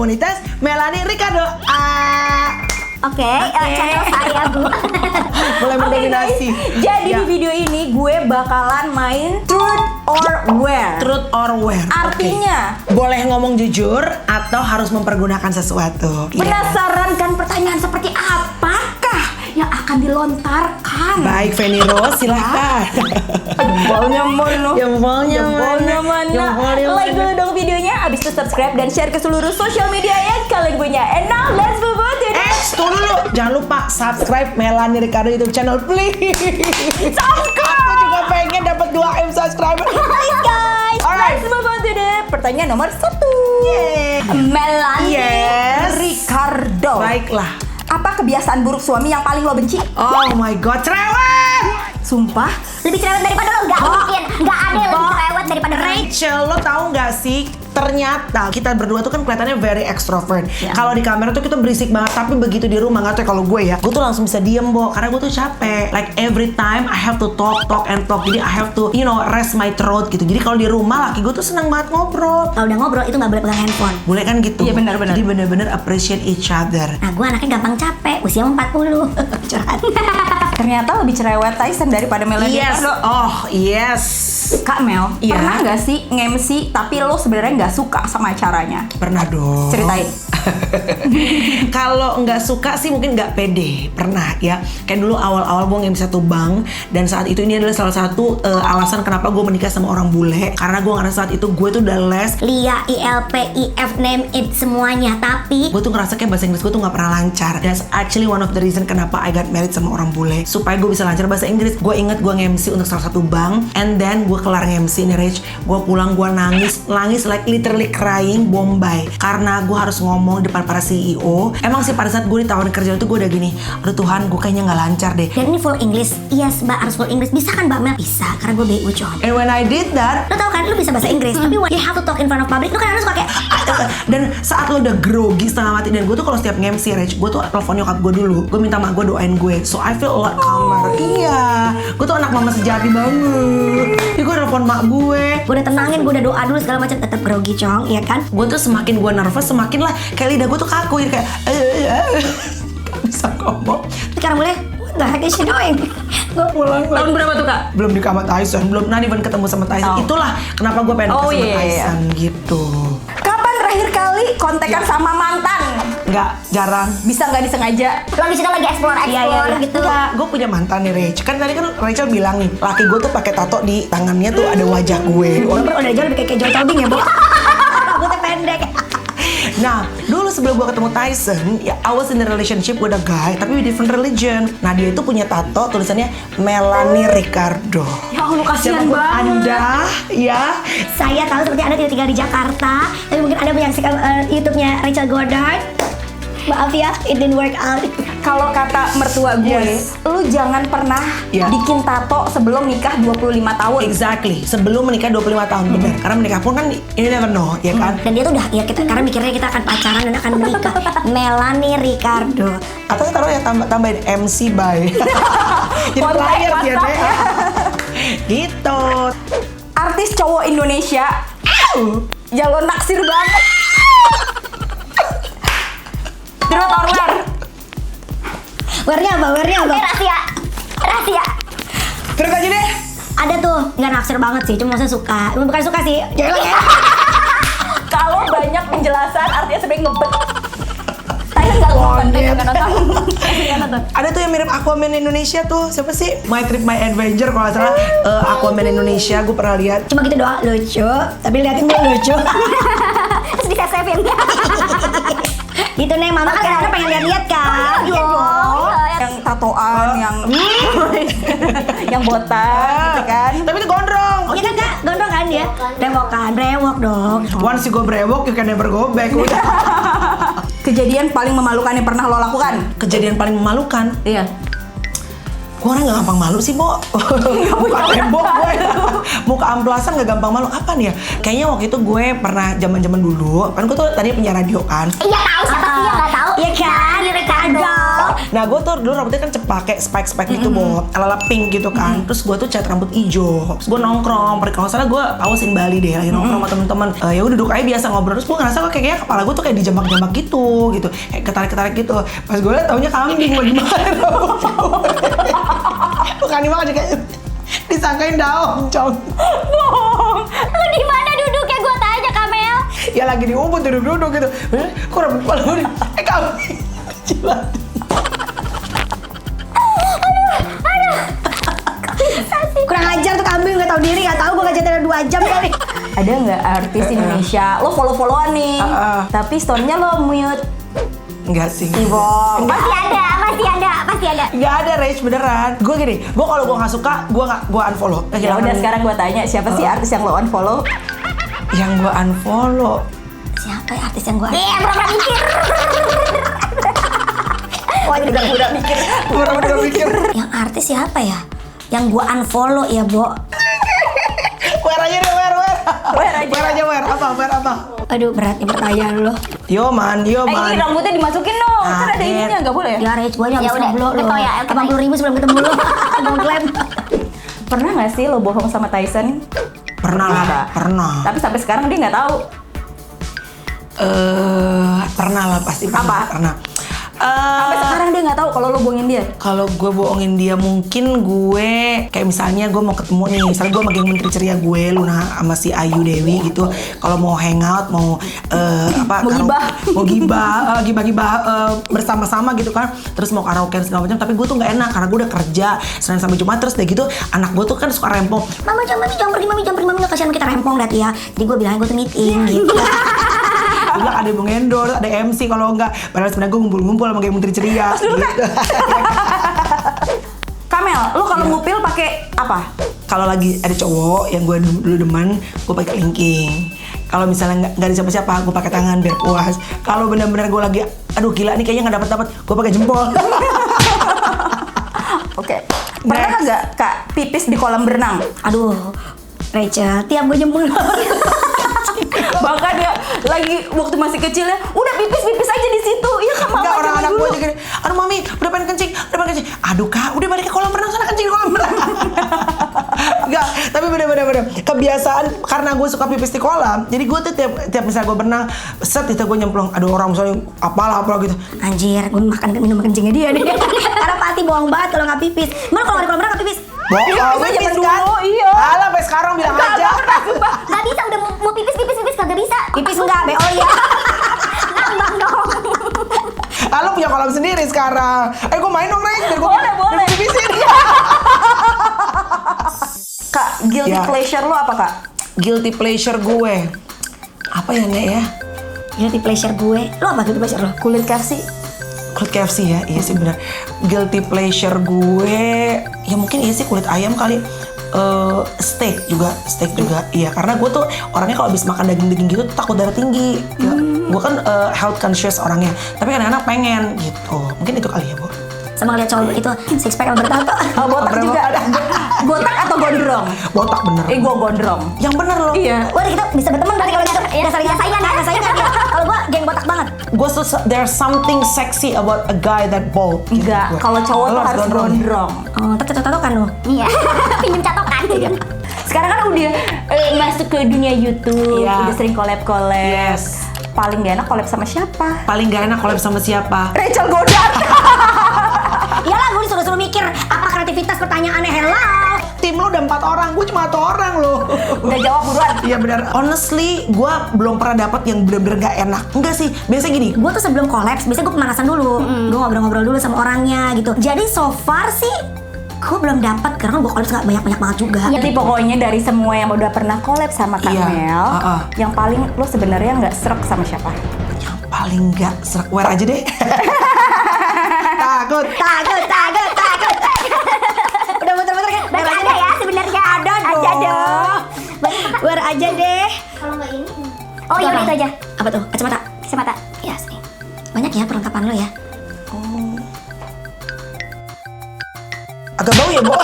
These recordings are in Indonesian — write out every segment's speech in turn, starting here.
komunitas Melanie Ricardo. Oke, channel saya Bu. Mulai mendominasi. Jadi di video ini gue bakalan main Truth or Wear. Truth or Wear. Artinya boleh ngomong jujur atau harus mempergunakan sesuatu. penasaran kan pertanyaan seperti apakah yang akan dilontarkan? Baik, Feni Rose, silakan. Jempolnya mana? Jempolnya mana? Jempolnya Like dulu dong videonya, abis itu subscribe dan share ke seluruh sosial media yang kalian punya. And now let's move on to the Tunggu dulu, jangan lupa subscribe Melanie Ricardo YouTube channel, please. subscribe. Aku juga pengen dapat 2M subscriber. Guys, Alright. let's move on to the pertanyaan nomor 1. Yeay. Melanie Yes. Ricardo. Baiklah. Apa kebiasaan buruk suami yang paling lo benci? Oh my god, cerewet! Sumpah? Lebih cerewet daripada lo, nggak mungkin. Nggak ada yang lebih cerewet daripada Ray. Rachel, lo tahu nggak sih? Ternyata kita berdua tuh kan kelihatannya very extrovert. Kalau di kamera tuh kita berisik banget, tapi begitu di rumah nggak tahu kalau gue ya, gue tuh langsung bisa diem, Bo, karena gue tuh capek. Like every time I have to talk and talk. Jadi I have to, rest my throat gitu. Jadi kalau di rumah laki gue tuh seneng banget ngobrol. Kalau udah ngobrol itu nggak boleh pegang handphone. Boleh kan gitu? Iya, benar-benar. Jadi bener-bener appreciate each other. Nah, gue anaknya gampang capek, usia 40. Curhat. Ternyata lebih cerewet Tyson daripada Melanie Yes. Ricardo. Oh, yes. Kak Mel, Iya. pernah nggak sih nge-MC tapi lo sebenarnya nggak suka sama acaranya? Pernah dong. Ceritain. Kalau nggak suka sih mungkin nggak pede. Pernah ya. Kayak dulu awal-awal gue nge-MC satu bank, dan saat itu ini adalah salah satu alasan kenapa gue menikah sama orang bule. Karena gue ngerasa saat itu gue tuh udah les. Lia, ILP, IF, name it semuanya. Tapi Gue tuh ngerasa kayak bahasa Inggris gue tuh nggak pernah lancar. That's actually one of the reason kenapa I got married sama orang bule, supaya gue bisa lancar bahasa Inggris. Gue inget gue nge-MC untuk salah satu bank, and then gue kelar nge-MC nih Rach, gue pulang gue nangis like literally crying Bombay, karena gue harus ngomong depan para CEO. Emang sih pada saat gue ditawarin kerjaan itu gue udah gini, aduh Tuhan, gue kayaknya nggak lancar deh. dan ini full English. Yes, Mbak, harus full English. Bisa kan Mbak Mel? Bisa, karena gue BU coy. And when I did that, Lo tau kan, lo bisa bahasa Inggris, tapi when you have to talk in front of public, lo kan harus suka kayak dan saat lo udah grogi setengah mati, dan gue tuh kalau setiap nge-MC Rach, gue tuh telepon nyokap gue dulu, gue minta mak gue doain gue, so I feel a lot calmer. Iya, gue tuh anak mama sejati banget. Jadi gue telepon mak gue. gue udah tenangin, gue udah doa dulu segala macam, tetap grogi cong, iya kan? Gue tuh semakin gue nervous, semakin lah kayak lidah gue tuh kaku, jadi kayak gak bisa ngomong. Sekarang boleh, what the heck is she doing? Gue Pulang Tahun berapa tuh Kak? belum di kamar Tyson, belum not even ketemu sama Tyson. Oh. Itulah kenapa gue pengen Oh, ketemu sama iya, iya. Tyson gitu. Kapan terakhir kali kontekan sama mantan? Nggak, jarang. Bisa nggak disengaja? lo di situ lagi explore gitu. Enggak, gue punya mantan nih Rach. Kan tadi kan Rachel bilang nih, laki gue tuh pakai tato di tangannya tuh ada wajah gue. Udah jauh lebih kayak Joe Tobing ya, Bu. Rambutnya pendek. Nah, dulu sebelum gue ketemu Tyson, ya I was in a relationship with a guy, tapi with different religion. Nah, dia itu punya tato tulisannya Melanie Ricardo. Ya Allah, kasihan Siapapun banget. Anda, ya. Saya tahu seperti Anda tidak tinggal di Jakarta, tapi mungkin Anda menyaksikan YouTube-nya Rachel Goddard. Maaf ya, it didn't work out. Kalau kata mertua gue, Yes. lu jangan pernah Ya. bikin tato sebelum nikah 25 tahun. Exactly, sebelum menikah 25 tahun, bener. Karena menikah pun kan, you never know, ya kan? Dan dia tuh udah, ya kita karena mikirnya kita akan pacaran dan akan menikah. Melanie Ricardo. Atau taruh ya tambahin MC by. Jadi Kontak player dia WhatsApp deh. ya. Gitu. Artis cowok Indonesia yang lo naksir banget. Truth or Wear? Wear-nya apa? Rahasia. Terus aja deh. Ada tuh, nggak naksir banget sih, cuma saya suka. Bukan suka sih, jelek ya. Kalau banyak penjelasan artinya sebenarnya ngebet. Tyson nggak nonton, Tyson nggak nonton. Ada tuh yang mirip Aquaman Indonesia tuh, siapa sih? My Trip My Adventure kalau nggak salah. Aquaman Indonesia, gue pernah lihat. Cuma gitu doang, lucu. Tapi liatin gue lucu. Terus disesepin. Gitu nih, mama kan kadang-kadang pengen lihat-lihat kan. Iya dong. Yang tatoan, yang botak, gitu kan? Tapi itu gondrong. Iya kan Kak, gondrong kan dia? Brewok dong. Once you go brewok, you can never go back. Udah. Kejadian paling memalukan yang pernah lo lakukan? Kejadian paling memalukan. Iya. Gue orang gak gampang malu sih, Bo. Muka tembok gue. Muka amplasan gak gampang malu. Apa nih ya? Kayaknya waktu itu gue pernah zaman dulu. Kan gue tuh tadi punya radio kan. Iya tahu siapa sih yang nggak tahu? Iya kan, Ricardo. Nah gue tuh dulu rambutnya kan pakai spike gitu, Bo, ala pink gitu kan. Terus gue tuh cat rambut hijau. Terus gue nongkrong, kalau salah gue awasin Bali deh, lagi nongkrong sama temen-temen. Ya udah duduk aja biasa ngobrol. Terus gue ngerasa kok kayaknya kepala gue tuh kayak dijambak-jambak gitu, kayak ketarik-ketarik gitu. Pas gue liat taunya kambing bagaimana. Bukan dimakan juga, disangkain daun, Cong. Bohong. Lu di mana duduknya gue tanya Kamel? Ya lagi di ubud duduk-duduk gitu. Kok rambut kepala gue kambing. Jilat. Kurang ajar tuh kambing, gak tau diri, gak tau gue ngajatin 2 jam kali. Ada nggak artis Indonesia lo follow-followan nih, tapi story-nya lo mute? Enggak sih. Bohong. Pasti ada. Enggak ada, Rach, beneran. Gue gini, gue kalau gue nggak suka, gue unfollow. Ya udah sekarang gue tanya, siapa sih artis yang lo unfollow? Yang gue unfollow. Siapa ya artis yang gue pura-pura mikir. Wah, ini udah mikir. Pura-pura mikir. Yang artis siapa ya? Yang gue unfollow ya, Bo. Wear aja deh, wear. Wear aja. Wear apa? Aduh, berat nih pertanyaan lo. Yo man. Ini rambutnya dimasukin dong, Nah, kan ada ininya, nggak boleh ya? Ya, Rich, gue Ya udah, lo. betul ya, oke, 80.000 sebelum ketemu lo. Mau klaim. Pernah nggak sih lo bohong sama Tyson? Pernah lah, pernah. Tapi sampai sekarang dia nggak tahu. Pernah lah, pasti pernah. Sampai sekarang dia nggak tahu kalau lo bohongin dia. Kalau gue bohongin dia, mungkin gue kayak misalnya gue mau ketemu nih, misalnya gue sama geng Menteri Ceria gue, Luna sama si Ayu Dewi gitu. Kalau mau hangout, mau gibah bersama-sama gitu kan. Terus mau karaoke segala macam, tapi gue tuh nggak enak karena gue udah kerja Senin sampai Jumat. Terus deh gitu, anak gue tuh kan suka rempong. Mami jangan pergi, Mami nggak kasihan kita rempong liat ya. Jadi gue bilang gue tuh meeting gitu. Gue bilang ada yang mau endorse, ada MC kalau enggak. Padahal sebenarnya gue ngumpul-ngumpul sama geng Menteri Ceria gitu. Kamel, lo kalau ngupil pakai apa? Kalau lagi ada cowok yang gue dulu demen, gue pakai linking. Kalau misalnya nggak ada siapa-siapa, gue pakai tangan biar puas. Kalau benar-benar gue lagi, aduh gila nih kayaknya nggak dapat, gue pakai jempol. Oke. Pernah nggak Kak pipis di kolam berenang? Aduh, Rachel, tiap gue nyembul. Bahkan ya lagi waktu masih kecil ya, udah pipis aja di situ. Iya kan, Enggak, orang anak dulu. gue aja gini, aduh mami udah pengen kencing. Aduh kak, udah balik ke kolam renang sana, kencing di kolam renang. Enggak, tapi bener kebiasaan karena gue suka pipis di kolam. Jadi gue tuh tiap misalnya gue berenang, set itu gue nyemplung. Aduh orang misalnya apalah gitu. Anjir, gue minum kencingnya dia nih. Karena pasti bohong banget kalau nggak pipis. Mana kalau di kolam renang nggak pipis? Bohong, Pipis pipis kan? dulu, iya. Alah, sampai sekarang bilang aja. Gak bisa, udah mau pipis kagak bisa. Pipis enggak, be, oh iya. Ngambang dong. Lo punya kolam sendiri sekarang. Gue main dong, Ren. Biar gue Boleh. pipisin. Kak, guilty Ya. pleasure lo apa Kak? Guilty pleasure gue. Apa ya, Nek ya? Guilty pleasure gue. Lo apa guilty pleasure lo? Kulit KFC. Kulit KFC ya, iya sih benar. Guilty pleasure gue, ya mungkin iya sih kulit ayam kali. Steak juga, iya. Karena gue tuh orangnya kalau habis makan daging gitu tuh takut darah tinggi. Ya, gue kan health conscious orangnya, tapi kadang-kadang pengen gitu. Mungkin itu kali ya, Bu. Sama lihat cowok itu six pack sama bertato. Oh, botak Berapa? juga ada. Botak atau gondrong? Botak bener. Gue gondrong. Yang bener loh. Iya. Wah, kita bisa berteman berarti kalau gitu. Ya, saingan ya. Kalau gue geng botak banget. Gue there's something sexy about a guy that bald. Gitu Enggak, gue. kalau cowok Lo tuh harus gondrong. Oh, cocok-cocokan lo. Iya. Pinjem catokan. Sekarang kan udah masuk ke dunia YouTube, Iya. udah sering collab. Yes. Paling gak enak collab sama siapa? Paling gak enak collab sama siapa? Rachel Godard. Iyalah, gue disuruh mikir apa kreativitas pertanyaannya. Hello. Tim lo udah 4 orang, gue cuma 1 orang loh. Udah jawab buruan. Iya benar. Honestly, gue belum pernah dapat yang bener-bener gak enak. Enggak sih, biasanya gini. Gue tuh sebelum kolaps, biasanya gue pemanasan dulu. Gue ngobrol-ngobrol dulu sama orangnya gitu. Jadi so far sih, gue belum dapat karena gue kolaps nggak banyak banget juga. Jadi pokoknya dari semua yang udah pernah collab sama Kak Iya, Mel, yang paling lo sebenarnya nggak srek sama siapa? Yang paling gak serak, wear aja deh. Takut. Udah muter-muter kan? Berarti ada ya sebenarnya. Ada dong. Wear aja deh. Kalau nggak ini. Oh ya udah itu aja. Apa tuh? Kacamata. Kacamata. Ya sih. Banyak ya perlengkapan lo ya. Agak bau ya, Bo?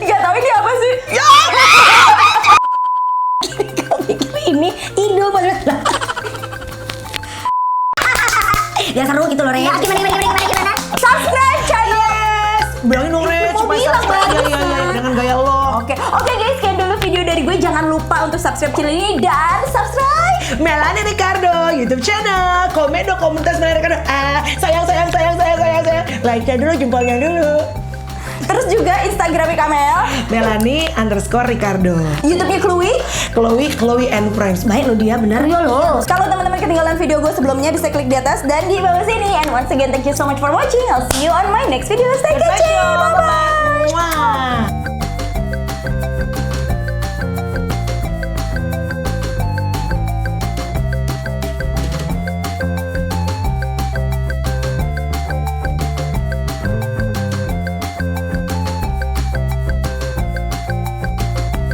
Gak tau ini apa sih? Ini Indo maksudnya. lupa untuk subscribe channel ini dan subscribe Melanie Ricardo YouTube channel. Komen dong komentar Melanie Ricardo. Sayang. Like-nya dulu, jempolnya dulu. terus juga Instagramnya Kamel, Melanie_Ricardo. YouTube-nya Chloe and Friends. Baik lo dia, bener yo lo. Kalau teman-teman ketinggalan video gue sebelumnya bisa klik di atas dan di bawah sini. And once again thank you so much for watching. I'll see you on my next video. Stay kece. Bye bye. Mwah.